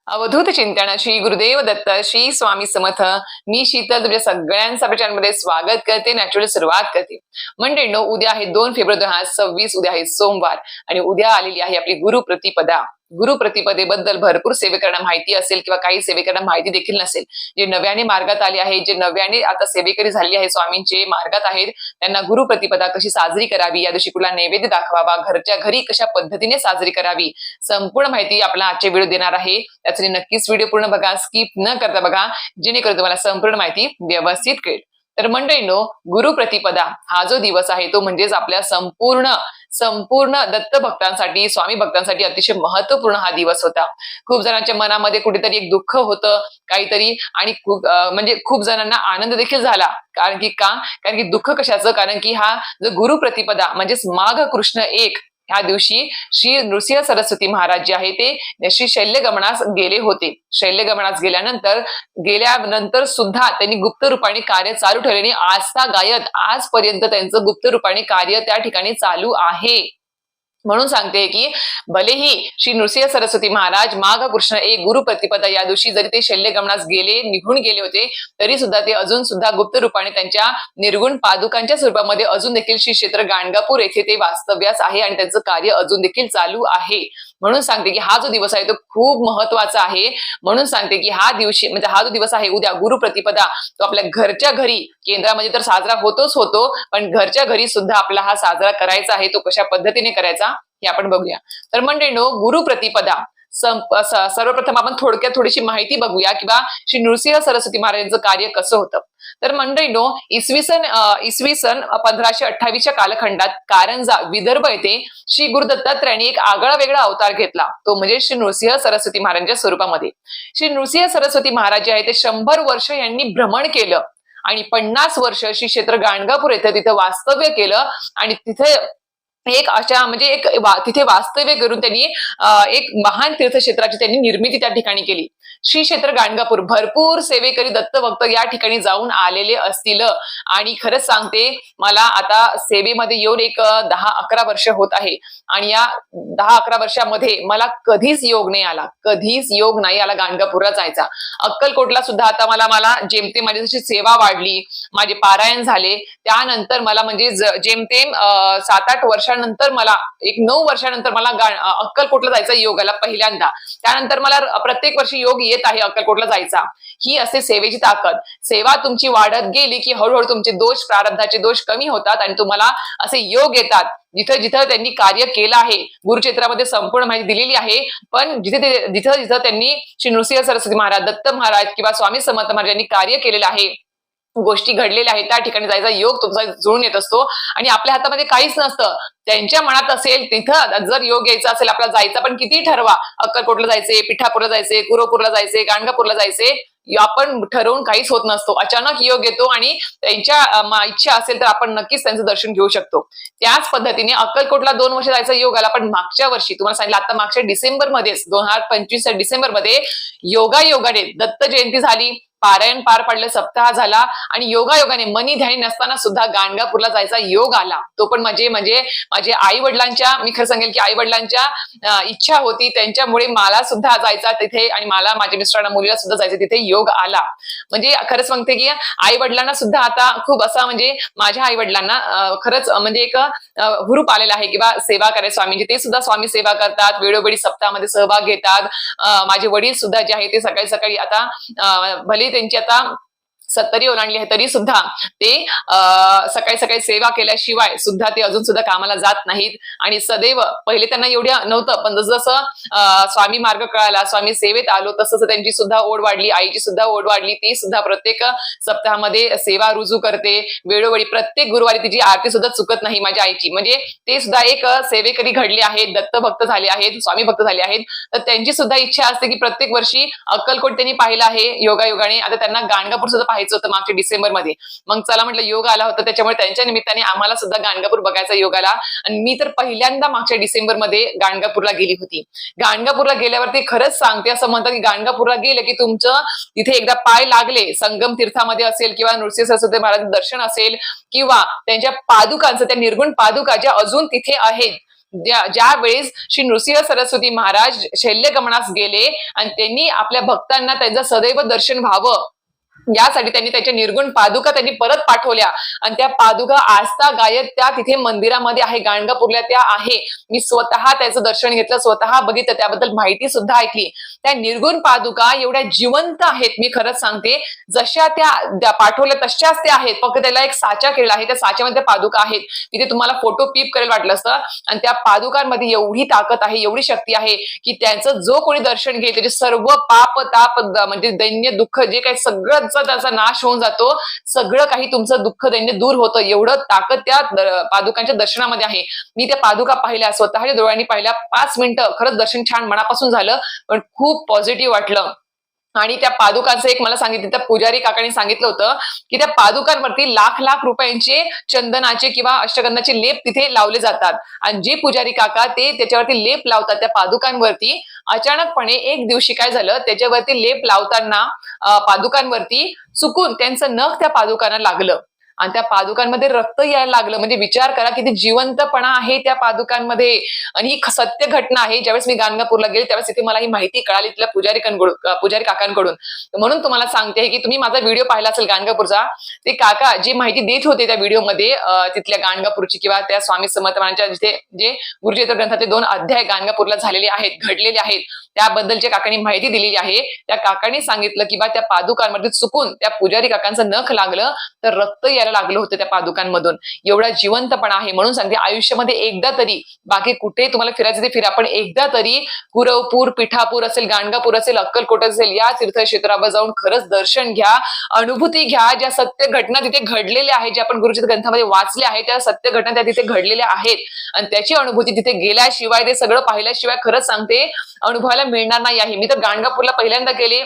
अवधूत चिंतन श्री गुरुदेव दत्त श्री स्वामी समर्थ. मी शीतल तुमच्या सगळ्यांचं आपल्या चॅनलमध्ये स्वागत करते. नॅचरल सुरुवात करते. मंडळींनो, उद्या आहे 2 फेब्रुवारी 2026. उद्या आहे सोमवार आणि उद्या आलेली आहे आपली गुरुप्रतिपदा. गुरुप्रतिपदेबद्दल भरपूर सेवेकरांना माहिती असेल किंवा काही सेवेकरांना माहिती देखील नसेल. जे नव्याने मार्गात आले आहेत, जे नव्याने आता सेवेकरी झालेले आहे, स्वामींचे मार्गात आहेत, त्यांना गुरुप्रतिपदा कशी साजरी करावी, या दिवशी कुठला नैवेद्य दाखवावा, घरच्या घरी कशा पद्धतीने साजरी करावी, संपूर्ण माहिती आपल्याला आजच्या व्हिडिओ देणार आहे. त्यासाठी नक्कीच व्हिडिओ पूर्ण बघा, स्किप न करता बघा, जेणेकरून तुम्हाला संपूर्ण माहिती व्यवस्थित कळेल. तर मंडळींनो, गुरुप्रतिपदा हा जो दिवस आहे तो म्हणजेच आपल्या संपूर्ण दत्त भक्तांसाठी, स्वामी भक्तांसाठी अतिशय महत्वपूर्ण हा दिवस होता. खूप जणांच्या मनामध्ये कुठेतरी एक दुःख होतं काहीतरी, आणि खूप जणांना आनंद देखील झाला. कारण की दुःख कशाचं? कारण की हा जो गुरुप्रतिपदा म्हणजेच माघ कृष्ण 1 ह्या दिवशी श्री नृसिंह सरस्वती महाराज जे आहे ते श्री शैल्यगमनास गेले होते. शैल्यगमनास गेल्यानंतर सुद्धा त्यांनी गुप्त रूपाने कार्य चालू ठेवल्याने आजतागायत आजपर्यंत त्यांचं गुप्त रूपाने कार्य त्या ठिकाणी चालू आहे. म्हणून सांगते की भलेही श्री नृसिंह सरस्वती महाराज माघ कृष्ण 1 गुरुप्रतिपदा या दिवशी जरी ते शल्यगमनास निघून गेले होते, तरी सुद्धा ते अजून सुद्धा गुप्त रूपाने त्यांच्या निर्गुण पादुकांच्या स्वरूपामध्ये अजून देखील श्री क्षेत्र गाणगापूर येथे ते वास्तव्यास आहे आणि त्यांचं कार्य अजून देखील चालू आहे. म्हणून सांगते की हा जो दिवस आहे तो खूप महत्वाचा आहे. म्हणून सांगते की हा जो दिवस आहे उद्या गुरुप्रतिपदा, तो आपल्या घरच्या घरी, केंद्रामध्ये तर साजरा होतोच होतो, पण घरच्या घरी सुद्धा आपला हा साजरा करायचा आहे. तो कशा पद्धतीने करायचा हे आपण बघूया. तर मंडळींनो, गुरुप्रतिपदा सर्वप्रथम आपण थोडक्यात थोडीशी माहिती बघूया किंवा श्री नृसिंह सरस्वती महाराजांचं कार्य कसं होतं. तर मंडळींनो, इसवी सन 1528च्या कालखंडात कारंजा, विदर्भ येथे श्री गुरु दत्तात्रयांनी एक आगळा वेगळा अवतार घेतला. तो म्हणजे श्री नृसिंह सरस्वती महाराजांच्या स्वरूपामध्ये. श्री नृसिंह सरस्वती महाराज जे आहे ते 100 वर्ष यांनी भ्रमण केलं आणि 50 वर्ष श्री क्षेत्र गाणगापूर येथे तिथे वास्तव्य केलं आणि तिथे तिथे वास्तव्य करून त्यांनी एक महान तीर्थक्षेत्राची त्यांनी निर्मिती त्या ठिकाणी केली. श्री क्षेत्र गाणगापूर भरपूर सेवेकरी दत्तभक्त या ठिकाणी जाऊन आलेले असतील. आणि खरंच सांगते, मला आता सेवेमध्ये येऊन एक 10-11 वर्ष होत आहे आणि या 10-11 वर्षामध्ये मला कधीच योग नाही आला गाणगापूरला जायचा. अक्कलकोटला सुद्धा आता मला जेमतेम माझी जशी सेवा वाढली, माझे पारायण झाले, त्यानंतर मला म्हणजे जेमतेम 7-8 वर्षानंतर मला 9 वर्षानंतर मला अक्कलकोटला जायचा योग आला पहिल्यांदा. त्यानंतर मला प्रत्येक वर्षी योग येत आहे अक्कलकोटला जायचा. ही असते सेवेची ताकद. सेवा तुमची वाढत गेली की हळूहळू तुमचे दोष, प्रारब्धाचे दोष कमी होतात आणि तुम्हाला असे योग येतात. जिथं त्यांनी कार्य केलं आहे, गुरुक्षेत्रामध्ये संपूर्ण माहिती दिलेली आहे, पण जिथं त्यांनी श्री नृसिंह सरस्वती महाराज, दत्त महाराज किंवा स्वामी समर्थ महाराज यांनी कार्य केलेलं आहे, गोष्टी घडलेल्या आहेत, त्या ठिकाणी जायचा योग तुमचा जुळून येत असतो. आणि आपल्या हातामध्ये काहीच नसतं. त्यांच्या मनात असेल तिथं जर योग यायचा असेल आपल्याला जायचा, पण किती ठरवा, अक्कलकोटला जायचे, पिठापूरला जायचे, कुरोपूरला जायचे, गाणगापूरला जायचे, आपण ठरवून काहीच होत नसतो. अचानक योग येतो आणि त्यांच्या इच्छा असेल तर आपण नक्कीच त्यांचं दर्शन घेऊ शकतो. त्याच पद्धतीने अक्कलकोटला 2 वर्ष जायचा योग आला, पण मागच्या वर्षी तुम्हाला सांगितलं, आता मागच्या डिसेंबरमध्येच 2025 डिसेंबरमध्ये योगाने दत्त जयंती झाली, पारायण पार पडलं, सप्ताह झाला आणि योगाने मनी ध्यानी नसताना सुद्धा गाणगापूरला जायचा योग आला. तो पण म्हणजे माझे आई वडिलांच्या, मी खरं सांगेल की आई वडिलांच्या इच्छा होती, त्यांच्यामुळे मला सुद्धा जायचा तिथे आणि मला, माझ्या मिस्टरांना, मुलीला सुद्धा जायचं तिथे योग आला. म्हणजे खरंच सांगते की आई वडिलांना सुद्धा आता खूप असा म्हणजे माझ्या आई वडिलांना खरंच म्हणजे एक हुरूप आलेला आहे किंवा सेवा करायची स्वामींची. ते सुद्धा स्वामी सेवा करतात, वेळोवेळी सप्ताहामध्ये सहभाग घेतात. माझे वडील सुद्धा जे आहे ते सकाळी आता भले त्यांची आता 70 ओलांडली आहे, तरी सुद्धा ते सकाळी सेवा केल्याशिवाय सुद्धा ते अजून सुद्धा कामाला जात नाहीत. आणि सदैव, पहिले त्यांना एवढं नव्हतं, पण जसं स्वामी मार्ग कळाला, स्वामी सेवेत आलो, तसं त्यांची सुद्धा ओढ वाढली, आईची सुद्धा ओढ वाढली. ती सुद्धा प्रत्येक सप्ताहामध्ये सेवा रुजू करते, वेळोवेळी प्रत्येक गुरुवारी तिची आरती सुद्धा चुकत नाही माझ्या आईची. म्हणजे ते सुद्धा एक सेवेकरी घडले आहेत, दत्तभक्त झाले आहेत, स्वामी भक्त झाले आहेत. तर त्यांची सुद्धा इच्छा असते की प्रत्येक वर्षी अक्कलकोट त्यांनी पाहिलं आहे योगाने, आता त्यांना गाणगापूर सुद्धा पाहायचं होतं मागच्या डिसेंबरमध्ये. मग चला म्हटलं, योग आला होता, त्याच्यामुळे त्यांच्या निमित्ताने आम्हाला सुद्धा गाणगापूर बघायचा योग आला. आणि मी तर पहिल्यांदा मागच्या डिसेंबरमध्ये गाणगापूरला गेली होती. गाणगापूरला गेल्यावरती खरंच सांगते, असं म्हणतात की गाणगापूरला गेलं की तुमचं तिथे एकदा पाय लागले, संगम तीर्थामध्ये असेल किंवा नृसिंह सरस्वती महाराज दर्शन असेल किंवा त्यांच्या पादुकांचं, त्या निर्गुण पादुका ज्या अजून तिथे आहेत, ज्या वेळेस श्री नृसिंह सरस्वती महाराज शैल्यगमनास गेले आणि त्यांनी आपल्या भक्तांना त्यांचं सदैव दर्शन व्हावं यासाठी त्यांनी त्याच्या निर्गुण पादुका त्यांनी परत पाठवल्या आणि त्या पादुका आस्था गायत त्या तिथे मंदिरामध्ये आहे, गाणगापूरला त्या आहे. मी स्वतः त्याचं दर्शन घेतलं, स्वतः बघितलं, त्याबद्दल माहिती सुद्धा ऐकली. त्या निर्गुण पादुका एवढ्या जिवंत आहेत, मी खरंच सांगते. जशा त्या पाठवल्या तशाच त्या आहेत, फक्त त्याला एक साचा केला आहे, त्या साच्यामध्ये त्या पादुका आहेत. मी ते तुम्हाला फोटो पीप करेल वाटलं असतं. आणि त्या पादुकांमध्ये एवढी ताकद आहे, एवढी शक्ती आहे की त्यांचं जो कोणी दर्शन घेईल त्याचे सर्व पाप ताप म्हणजे दैन्य दुःख जे काही सगळं त्याचा नाश होऊन जातो, सगळं काही तुमचं दुःख दैन्य दूर होतं. एवढं ताकद त्या पादुकांच्या दर्शनामध्ये आहे. मी त्या पादुका पाहिल्या, स्वतःच्या डोळ्यांनी पाहिल्या. 5 मिनिटं खरंच दर्शन छान मनापासून झालं, पण खूप पॉझिटिव्ह वाटलं. आणि त्या पादुकांचं एक मला सांगितलं, त्या पुजारी काकांनी सांगितलं होतं की त्या पादुकांवरती लाख लाख रुपयांचे चंदनाचे किंवा अष्टगंधाचे लेप तिथे लावले जातात. आणि जे पुजारी काका ते त्याच्यावरती लेप लावतात त्या पादुकांवरती, अचानकपणे एक दिवशी काय झालं, त्याच्यावरती लेप लावताना पादुकांवरती चुकून त्यांचं नख त्या पादुकांना लागलं आणि त्या पादुकांमध्ये रक्त यायला लागलं. म्हणजे विचार करा किती जिवंतपणा आहे त्या पादुकांमध्ये. आणि ही सत्य घटना आहे. ज्यावेळेस मी गाणगापूरला गेले त्यावेळेस तिथे मला ही माहिती कळाली तिथल्या पुजारी काकांकडून. म्हणून तुम्हाला सांगते की तुम्ही माझा व्हिडिओ पाहिला असेल गाणगापूरचा, ते काका जी माहिती देत होते त्या व्हिडिओमध्ये तिथल्या गाणगापूरची किंवा त्या स्वामी समर्थ महाराजांच्या जिथे जे गुरुचरित्र ग्रंथाचे 2 अध्याय गाणगापूरला झालेले आहेत, घडलेले आहेत, त्याबद्दल जे काकांनी माहिती दिलेली आहे, त्या काकांनी सांगितलं की बा त्या पादुकांमध्ये चुकून त्या पुजारी काकांचं नख लागलं तर रक्त यायला लागलं होतं त्या पादुकांमधून. एवढा जिवंतपणा आहे. म्हणून सांगते आयुष्यामध्ये एकदा तरी, बाकी कुठे तुम्हाला फिरायचं ते फिरा, पण एकदा तरी कुरवपूर, पिठापूर असेल, गाणगापूर असेल, अक्कलकोट असेल, या तीर्थक्षेत्रावर जाऊन खरंच दर्शन घ्या, अनुभूती घ्या. ज्या सत्य घटना तिथे घडलेल्या आहेत, ज्या आपण गुरुचरित्र ग्रंथामध्ये वाचल्या आहेत, त्या सत्य घटना त्या तिथे घडलेल्या आहेत आणि त्याची अनुभूती तिथे गेल्याशिवाय, ते सगळं पाहिल्याशिवाय खरंच सांगते अनुभवायला मिळणार नाही आहे. मी तर गाणगापूरला पहिल्यांदा गेले,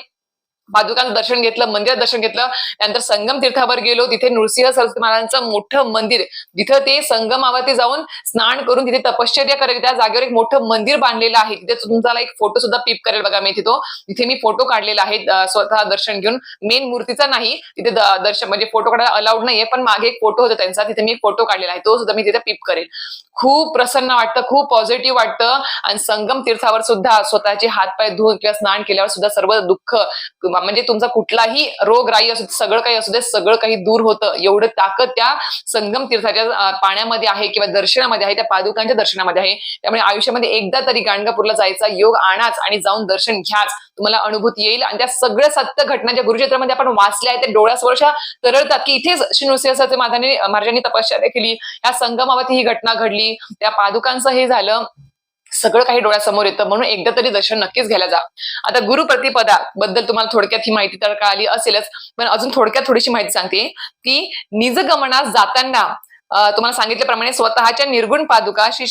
पादुकांचं दर्शन घेतलं, मंदिरात दर्शन घेतलं, त्यानंतर संगम तीर्थावर गेलो. तिथे नृसिंह सरस्वती महाराजांचं मोठं मंदिर, जिथं ते संगमावरती जाऊन स्नान करून तिथे तपश्चर्या करायला त्या जागेवर एक मोठं मंदिर बांधलेलं आहे. तिथे तुम्हाला एक फोटो सुद्धा पीप करेल बघा मी तिथे मी फोटो काढलेला आहे स्वतः दर्शन घेऊन. मेन मूर्तीचा नाही, तिथे दर्शन म्हणजे फोटो काढायला अलाउड नाहीये, पण मागे एक फोटो होता त्यांचा, तिथे मी फोटो काढलेला आहे, तो सुद्धा मी तिथे पीप करेल. खूप प्रसन्न वाटतं, खूप पॉझिटिव्ह वाटतं. आणि संगम तीर्थावर सुद्धा स्वतःचे हातपाय धुवून किंवा स्नान केल्यावर सुद्धा सर्व दुःख म्हणजे तुमचा कुठलाही रोगराई असू दे, सगळं काही असू दे, सगळं काही दूर होतं. एवढं ताकद त्या संगम तीर्थाच्या पाण्यामध्ये आहे किंवा दर्शनामध्ये आहे, त्या पादुकांच्या दर्शनामध्ये आहे. त्यामुळे आयुष्यामध्ये एकदा तरी गाणगापूरला जायचा योग आणाच आणि जाऊन दर्शन घ्याच, तुम्हाला अनुभूती येईल. आणि त्या सगळ्या सत्य घटना ज्या गुरुक्षेत्रामध्ये आपण वाचल्या आहेत, त्या डोळ्यासमोर तरळतात की इथेच श्री नृसिंह सरस्वती महाराजांनी तपश्चर्या केली, या संगमावरती ही घटना घडली, त्या पादुकांचं हे झालं, सगळं काही डोळ्यासमोर येतं. म्हणून एकदा तरी दर्शन नक्कीच घ्यायला जा. आता गुरुप्रतिपदा बद्दल तुम्हाला थोडक्यात ही माहिती तर कळाली असेलच, पण अजून थोडक्यात थोडीशी माहिती सांगते की निजगमनास जाताना तुम्हाला सांगितल्याप्रमाणे स्वतःच्या निर्गुण पादुका श्री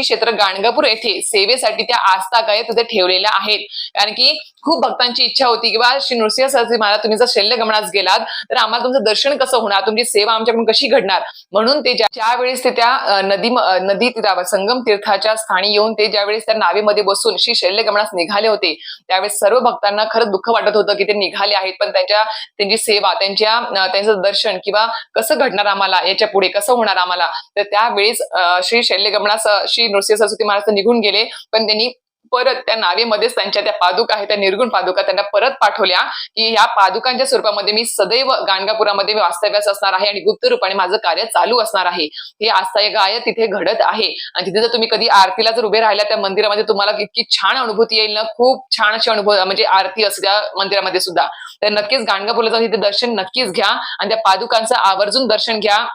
क्षेत्र गाणगापूर येथे सेवेसाठी त्या आस्था गायत तिथे ठेवलेल्या आहेत. कारण की खूप भक्तांची इच्छा होती किंवा श्री नृसिंह सरस्वती महाराज तुम्ही जर शल्यगमनास गेलात तर आम्हाला तुमचं दर्शन कसं होणार, तुमची सेवा आमच्याकडून कशी घडणार. म्हणून ते ज्या वेळेस ते त्या नदी तीरावर संगम तीर्थाच्या स्थानी येऊन ते ज्यावेळेस त्या नावेमध्ये बसून श्री शल्यगमनास निघाले होते, त्यावेळेस सर्व भक्तांना खरंच दुःख वाटत होतं की ते निघाले आहेत, पण त्यांची सेवा, त्यांचं दर्शन किंवा कसं घडणार आम्हाला, याच्या पुढे कसं होणार आम्हाला. तर त्यावेळेस श्री शल्यगमनास श्री नृसिंह सरस्वती महाराज निघून गेले, पण त्यांनी परत त्या नावेमध्येच त्यांच्या त्या पादुका आहेत, त्या निर्गुण पादुका त्यांना परत पाठवल्या की या पादुकांच्या स्वरूपामध्ये मी सदैव गाणगापुरामध्ये वास्तव्यास असणार आहे आणि गुप्त रूपाने माझं कार्य चालू असणार आहे. हे आस्था गायत तिथे घडत आहे. आणि तिथे जर तुम्ही कधी आरतीला जर उभे राहिल्या त्या मंदिरामध्ये, तुम्हाला इतकी छान अनुभूती येईल ना, खूप छान अशी अनुभव, म्हणजे आरती असते त्या मंदिरामध्ये सुद्धा. तर नक्कीच गाणगापूरला जाऊन तिथे दर्शन नक्कीच घ्या आणि त्या पादुकांचं आवर्जून दर्शन घ्या.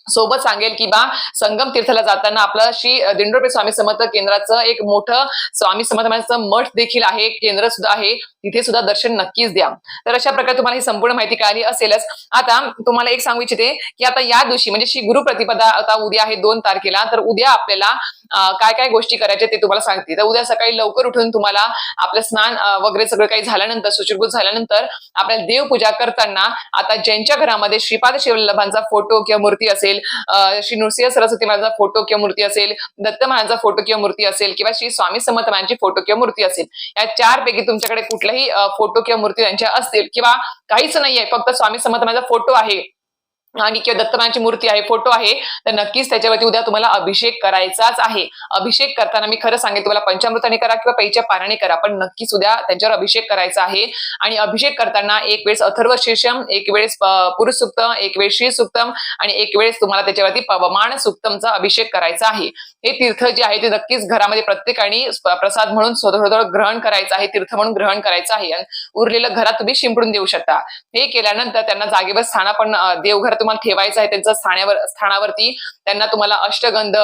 सोबत सांगेल की बा संगम तीर्थाला जाताना आपलं श्री दिंडोरपे स्वामी समर्थ केंद्राचं एक मोठं स्वामी समर्थ महाराजांचं मठ देखील आहे, केंद्र सुद्धा आहे, तिथे सुद्धा दर्शन नक्कीच द्या. तर अशा प्रकारे तुम्हाला ही संपूर्ण माहिती कळाली असेलच. आता तुम्हाला एक सांगू इच्छिते की आता या दिवशी म्हणजे श्री गुरुप्रतिपदा आता उद्या आहे 2 तारखेला, तर उद्या आपल्याला काय काय गोष्टी करायच्या ते तुम्हाला सांगते. तर उद्या सकाळी लवकर उठून तुम्हाला आपलं स्नान वगैरे सगळं काही झाल्यानंतर, सुचिरभूत झाल्यानंतर आपल्याला देवपूजा करताना आता ज्यांच्या घरामध्ये श्रीपाद शिवल्लभांचा फोटो किंवा मूर्ती असेल, श्री नृसिंह सरस्वती महाराजांचा फोटो किंवा मूर्ती असेल, दत्त महाराजांचा फोटो किंवा मूर्ती असेल, किंवा श्री स्वामी समर्थ महाराजांची फोटो किंवा मूर्ती असेल, या 4 पैकी तुमच्याकडे कुठल्याही फोटो किंवा मूर्ती त्यांच्या असतील किंवा काहीच नाहीये, फक्त स्वामी समर्थ महाराजांचा फोटो आहे, आणि किंवा दत्तमाची मूर्ती आहे, फोटो आहे, तर नक्कीच त्याच्यावरती उद्या तुम्हाला अभिषेक करायचाच आहे. अभिषेक करताना मी खरं सांगेन तुम्हाला पंचामृताने करा किंवा पैच्या पाण्याने करा, पण नक्कीच उद्या त्यांच्यावर अभिषेक करायचा आहे. आणि अभिषेक करताना एक वेळेस अथर्व शीर्षम, एक वेळेस पुरुष सूक्त, एक वेळेस श्री सूक्तम आणि एक वेळेस तुम्हाला त्याच्यावरती पवमान सूक्तमचा अभिषेक करायचा आहे. हे तीर्थ जे आहे ते नक्कीच घरामध्ये प्रत्येकाने प्रसाद म्हणून थोडं ग्रहण करायचं आहे, तीर्थ म्हणून ग्रहण करायचं आहे. उरलेलं घरात तुम्ही शिंपडून देऊ शकता. हे केल्यानंतर त्यांना जागेवर स्थान पण देवघर तुम्हाला ठेवायचं आहे. त्यांचं स्थानावरती त्यांना तुम्हाला अष्टगंध,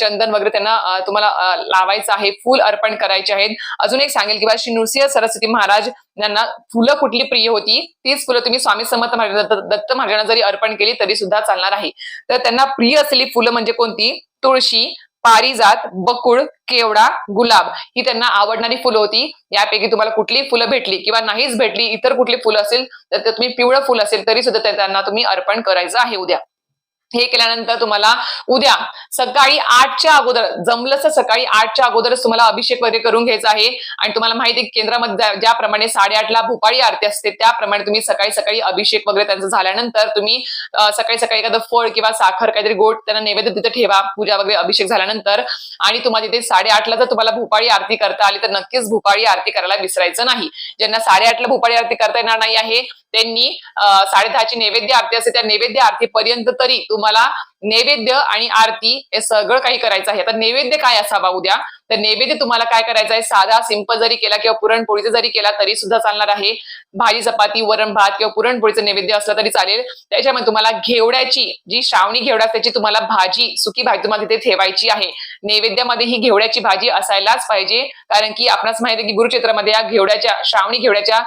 चंदन वगैरे त्यांना तुम्हाला लावायचं आहे, फूल अर्पण करायचे आहेत. अजून एक सांगेल की श्री नृसिंह सरस्वती महाराज यांना फुलं कुठली प्रिय होती, तीच फुलं तुम्ही स्वामी समर्थ महाराज दत्त महाराजांना जरी अर्पण केली तरी सुद्धा चालणार आहे. तर त्यांना प्रिय असलेली फुलं म्हणजे कोणती? तुळशी, पारिजात, बकुळ, केवडा, गुलाब ही त्यांना आवडणारी फुलं होती. यापैकी तुम्हाला कुठली फुलं भेटली किंवा नाहीच भेटली, इतर कुठली फुलं असेल तर तुम्ही पिवळं फुल असेल तरी सुद्धा त्यांना तुम्ही अर्पण करायचं आहे उद्या. हे केल्यानंतर तुम्हाला उद्या सकाळी 8च्या अगोदर, जमलंच सकाळी 8च्या अगोदरच तुम्हाला अभिषेक वगैरे करून घ्यायचा आहे. आणि तुम्हाला माहिती आहे केंद्रामध्ये ज्याप्रमाणे 8:30ला भूपाळी आरती असते त्याप्रमाणे तुम्ही सकाळी सकाळी अभिषेक वगैरे त्यांचं झाल्यानंतर तुम्ही सकाळी सकाळी एखादं फळ किंवा साखर काहीतरी गोड त्यांना नैवेद्य तिथे ठेवा, पूजा वगैरे अभिषेक झाल्यानंतर. आणि तुम्हाला तिथे 8:30ला जर तुम्हाला भूपाळी आरती करता आली तर नक्कीच भूपाळी आरती करायला विसरायचं नाही. ज्यांना 8:30ला भूपाळी आरती करता येणार नाही आहे त्यांनी 10:30ची नैवेद्य आरती असते, त्या नैवेद्य आरतीपर्यंत तरी तुम्हाला नैवेद्य आणि आरती हे सगळं काही करायचं आहे. आता नैवेद्य काय असावा उद्या? तर नैवेद्य तुम्हाला काय करायचं आहे? साधा सिंपल जरी केला किंवा पुरणपोळीचा जरी केला तरी सुद्धा चालणार आहे. भाजी चपाती, वरण भात किंवा पुरणपोळीचं नैवेद्य असलं तरी चालेल. त्याच्यामध्ये तुम्हाला घेवड्याची जी श्रावणी घेवडा त्याची तुम्हाला भाजी, सुकी भाजी तुम्हाला तिथे ठेवायची आहे. नैवेद्यामध्ये ही घेवड्याची भाजी असायलाच पाहिजे, कारण की आपणास माहिती आहे की गुरुक्षेत्रामध्ये या घेवड्याच्या, श्रावणी घेवड्याच्या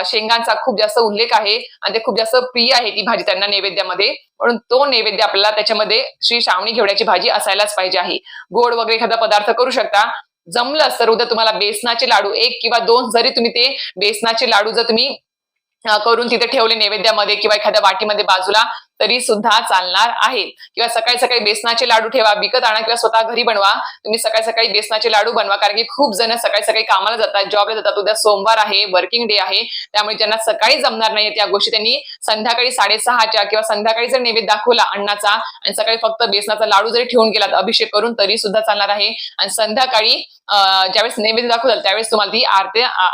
शेंगांचा खूप जास्त उल्लेख आहे आणि ते खूप जास्त प्रिय आहे ती भाजी त्यांना नैवेद्यामध्ये. म्हणून तो नैवेद्य आपल्याला त्याच्यामध्ये श्री श्रावणी घेवड्याची भाजी असायलाच पाहिजे आहे. गोड वगैरे एखादा पदार्थ करू शकता. जमलं तर उद्या तुम्हाला बेसनाचे लाडू 1 किंवा 2 जरी तुम्ही ते बेसनाचे लाडू जर तुम्ही करून तिथे ठेवले नैवेद्यामध्ये किंवा एखाद्या वाटीमध्ये बाजूला तरी सुद्धा चालणार आहे. किंवा सकाळी सकाळी बेसनाचे लाडू ठेवा, विकत आणा किंवा स्वतः घरी बनवा. तुम्ही सकाळी सकाळी बेसनाचे लाडू बनवा, कारण की खूप जण सकाळी सकाळी कामाला जातात, जॉबला जातात. उद्या सोमवार आहे, वर्किंग डे आहे, त्यामुळे ज्यांना सकाळी जमणार नाही त्या गोष्टी त्यांनी संध्याकाळी 6:30च्या किंवा संध्याकाळी जर नैवेद्य दाखवला अन्नाचा आणि सकाळी फक्त बेसनाचा लाडू जरी ठेवून गेलात अभिषेक करून तरी सुद्धा चालणार आहे. आणि संध्याकाळी ज्यावेळेस नैवेद्य दाखवताल त्यावेळेस तुम्हाला ती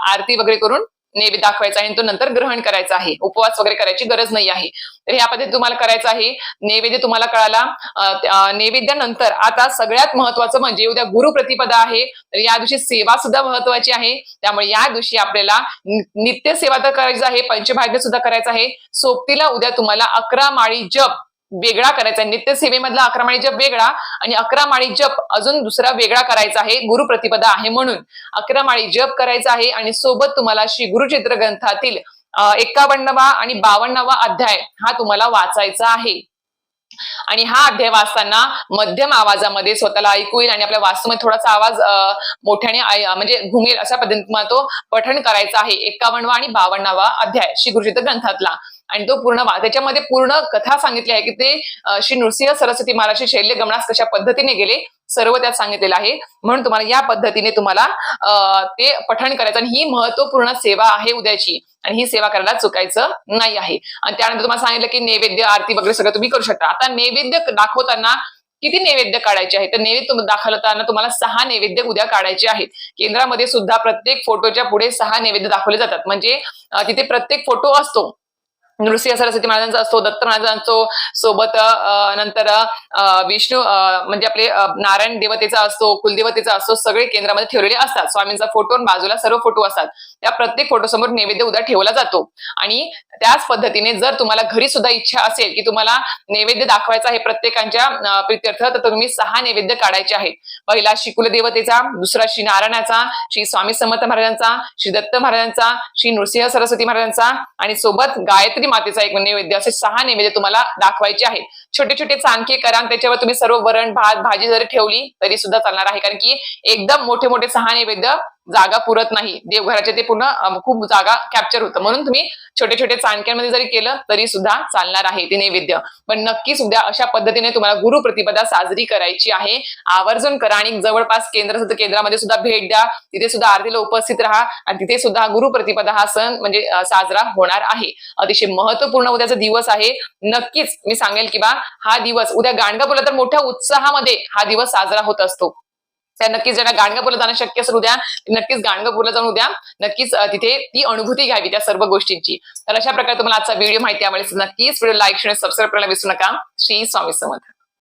आरती वगैरे करून नैवेद्य दाखवायचा आहे आणि तो नंतर ग्रहण करायचा आहे. उपवास वगैरे करायची गरज नाही आहे. तर ह्या पद्धतीने तुम्हाला करायचं आहे. नैवेद्य तुम्हाला कळाला. नैवेद्यानंतर आता सगळ्यात महत्वाचं म्हणजे उद्या गुरुप्रतिपदा आहे, तर या दिवशी सेवा सुद्धा महत्वाची आहे. त्यामुळे या दिवशी आपल्याला नित्य सेवा तर करायचं आहे, पंचभाग्य सुद्धा करायचं आहे. सोबतीला उद्या तुम्हाला 11 माळी जप वेगळा करायचा आहे. नित्य सेवेमधला 11 माळी जप वेगळा आणि 11 माळी जप अजून दुसरा वेगळा करायचा आहे. गुरुप्रतिपदा आहे म्हणून 11 माळी जप करायचा आहे. आणि सोबत तुम्हाला श्री गुरुचित्र ग्रंथातील 51वा आणि 52वा अध्याय हा तुम्हाला वाचायचा आहे. आणि हा अध्याय वाचताना मध्यम आवाजामध्ये स्वतःला ऐकू येईल आणि आपल्या वास्तूमध्ये थोडासा आवाज मोठ्याने म्हणजे घुमेल अशा पद्धतीने तो पठण करायचा आहे. 51वा आणि 52वा अध्याय श्री गुरुचित्र ग्रंथातला. आणि तो पूर्ण त्याच्यामध्ये पूर्ण कथा सांगितली आहे की ते श्री नृसिंह सरस्वती महाराज शैल्य गमनास कशा पद्धतीने गेले सर्व त्यात सांगितलेलं आहे. म्हणून तुम्हाला या पद्धतीने तुम्हाला ते पठण करायचं आणि ही महत्वपूर्ण सेवा आहे उद्याची आणि ही सेवा करायला चुकायचं नाही आहे. आणि त्यानंतर तुम्हाला सांगितलं की नैवेद्य आरती वगैरे सगळं तुम्ही करू शकता. आता नैवेद्य दाखवताना किती नैवेद्य काढायचे आहे? तर नैवेद्य दाखवताना तुम्हाला 6 नैवेद्य उद्या काढायचे आहेत. केंद्रामध्ये सुद्धा प्रत्येक फोटोच्या पुढे 6 नैवेद्य दाखवले जातात. म्हणजे तिथे प्रत्येक फोटो असतो, नृसिंह सरस्वती महाराजांचा असतो, दत्त महाराजांचा असतो, सोबत नंतर विष्णू म्हणजे आपले नारायण देवतेचा असतो, कुलदेवतेचा असतो, सगळे केंद्रामध्ये ठेवलेले असतात. स्वामींचा फोटो बाजूला सर्व फोटो असतात. त्या प्रत्येक फोटो समोर नैवेद्य उद्या ठेवला जातो. आणि त्याच पद्धतीने जर तुम्हाला घरी सुद्धा इच्छा असेल की तुम्हाला नैवेद्य दाखवायचा आहे प्रत्येकांच्या प्रित्यर्थ, तर तुम्ही 6 नैवेद्य काढायचे आहेत. पहिला श्री कुलदेवतेचा, दुसरा श्री नारायणाचा, श्री स्वामी समर्थ महाराजांचा, श्री दत्त महाराजांचा, श्री नृसिंह सरस्वती महाराजांचा आणि सोबत गायत्री मातेचा एक नैवेद्य, असे 6 नैवेद्य तुम्हाला दाखवायचे आहेत. छोटे छोटे चाणके करा आणि त्याच्यावर तुम्ही सर्व वरण भात भाजी जरी ठेवली तरी सुद्धा चालणार आहे, कारण की एकदम मोठे मोठे 6 नैवेद्य जागा पुरत नाही देवघराचे, ते पूर्ण खूप जागा कॅप्चर होतं. म्हणून तुम्ही छोटे छोटे चाणक्यांमध्ये जरी केलं तरी सुद्धा चालणार आहे ते नैवेद्य. पण नक्कीच उद्या अशा पद्धतीने तुम्हाला गुरुप्रतिपदा साजरी करायची आहे. आवर्जून करा आणि जवळपास केंद्रामध्ये सुद्धा भेट द्या, तिथे सुद्धा आरतीला उपस्थित राहा आणि तिथे सुद्धा गुरुप्रतिपदा हा सण म्हणजे साजरा होणार आहे. अतिशय महत्वपूर्ण उद्याचा दिवस आहे. नक्कीच मी सांगेल की हा दिवस उद्या गाणगापूरला तर मोठ्या उत्साहामध्ये हा दिवस साजरा होत असतो. त्या नक्कीच ज्यांना गाणगापूरला जाणं शक्य असेल उद्या, नक्कीच गाणगापूरला जाऊन उद्या नक्कीच तिथे ती अनुभूती घ्यावी त्या सर्व गोष्टींची. तर अशा प्रकारे तुम्हाला आजचा व्हिडिओ माहिती आवडली नक्कीच व्हिडिओ लाईक शेअर सबस्क्राईब करायला विसरू नका. श्री स्वामी समर्थ.